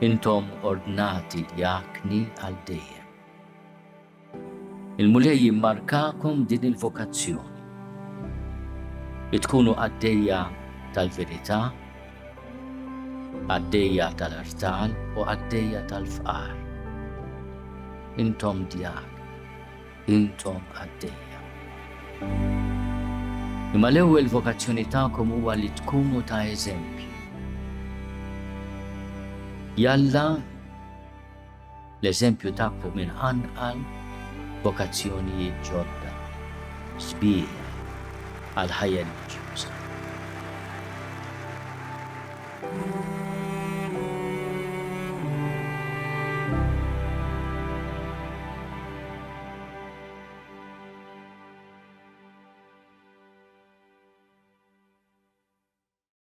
Intom ordnati jakni għal dejjem. Il-Mulej jimmarkakom din il-vokazzjoni. Tkunu għaddejja tal-verità, għaddejja tal-artal u għaddejja tal-fqar. Intom djak, intom għaddejja. Imma l-ewwel vokazzjoni tagħkom huwa li tkunu ta' eżempju. Jalla l-eżempju tagħkom inħanqal vokazzjonijiet ġodda, sbieħ għal ħajja